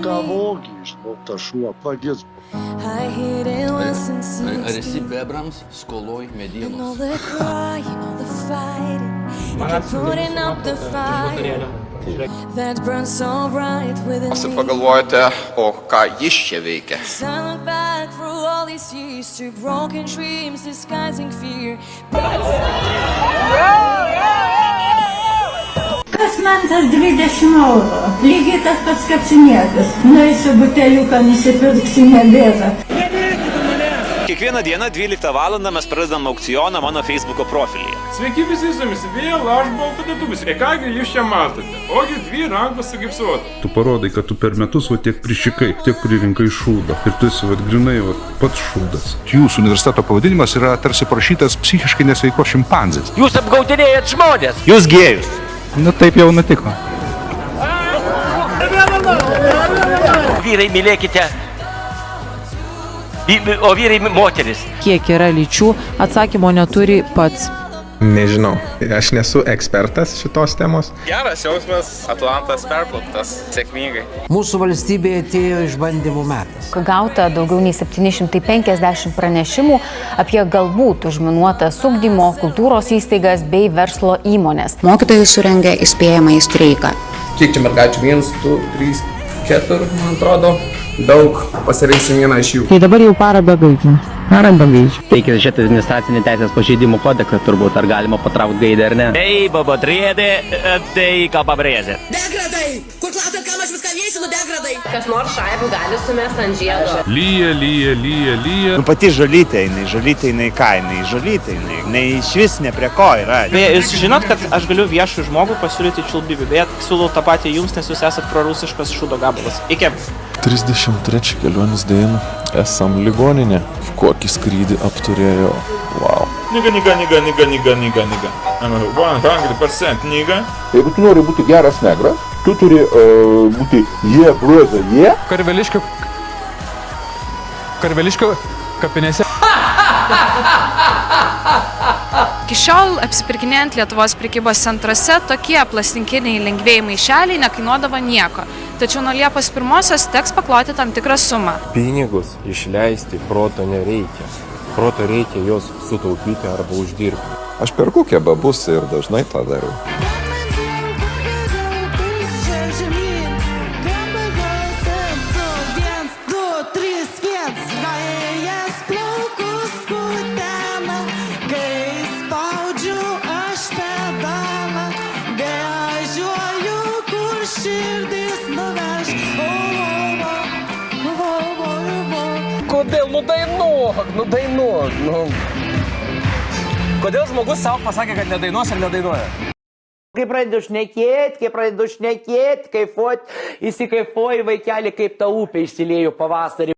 ką vogi, išmokta šuo, pagis. Ar esi bebrams skoloj medienos? Visi pagalvojate, o ką jis čia veikia. Kas man tas 20 eurų? Lygiai tas pats kaip sniegas. Nueisiu buteliuką, nusipirksiu nebėra. Kiekvieną dieną 12 valandą mes pradedam aukcioną mano Facebooko profilyje. Sveiki visi, su jumis vėl aš Baltadėtuvis. Kągi jūs čia matote? Ogi 2 rankos sugipsuotos. Tu parodai, kad tu per metus tiek prišikai, tiek pririnkai šūdą. Ir tu esi grinai pats šūdas. Jūsų universiteto pavadinimas yra tarsi parašytas psichiškai nesveikos šimpanzės. Jūs apgaudinėjat žmonės! Jūs gėjus! Nu taip jau nutiko. Vyrai, mylėkite. O vyrai moteris. Kiek yra lyčių, atsakymo neturi pats. Nežinau, aš nesu ekspertas šitos temos. Geras jausmas, Atlantas perplauktas sėkmingai. Mūsų valstybėje atėjo išbandymų metas. Gauta daugiau nei 750 pranešimų apie galbūt užminuotas ugdymo, kultūros įstaigas bei verslo įmonės. Mokytojai surengė įspėjamąjį streiką. Kiek čia mergaičių? 1, 2, 3, 4, man atrodo. Daug, pasirinksim vieną iš jų. Tai dabar jau parą be gaidžių. Parą be gaidžių. Reikia žiūrėti administracinį teisės pažeidimų kodeksą turbūt, ar galima patraukti gaidę ar ne. Ei, babadrėdė, tai ką pabrėzė. Degradai! Kur klausėt, kam aš viską viešinu, degradai? Kas nors šaibų gali sumest ant žiedo. Lyja. Nu pati žolytė, jinai ką, žolytė, jinai iš vis ne prie ko yra. Beje, jūs žinot, kad aš galiu viešų žmogų pasiūlyti čiulbybį, bet siūlau tą patį jums, nes jūs esat prorusiškas šūdo gabalas. Iki. 33 kelionės dieną esam ligoninė. Kokį skrydį apturėjo. Wow. Niga. 100% niga. Jeigu tu nori būti geras negras, tu turi būti jie. Karveliškio kapinėse. Iki šiol apsipirkinėjant Lietuvos prekybos centruose tokie plastikiniai lengvieji maišeliai nekainuodavo nieko. Tačiau nuo Liepos 1-osios teks pakloti tam tikrą sumą. Pinigus išleisti proto nereikia. Proto reikia juos sutaupyti arba uždirbti. Aš perku kebabus ir dažnai tą darau. Kodėl? Nu dainuok. Kodėl žmogus savo pasakė, kad nedainuos ar nedainuoja? Kai pradedu šnekėt, kaifuot, įsikaifuoji vaikelį, kaip ta upė išsiliejo pavasarį.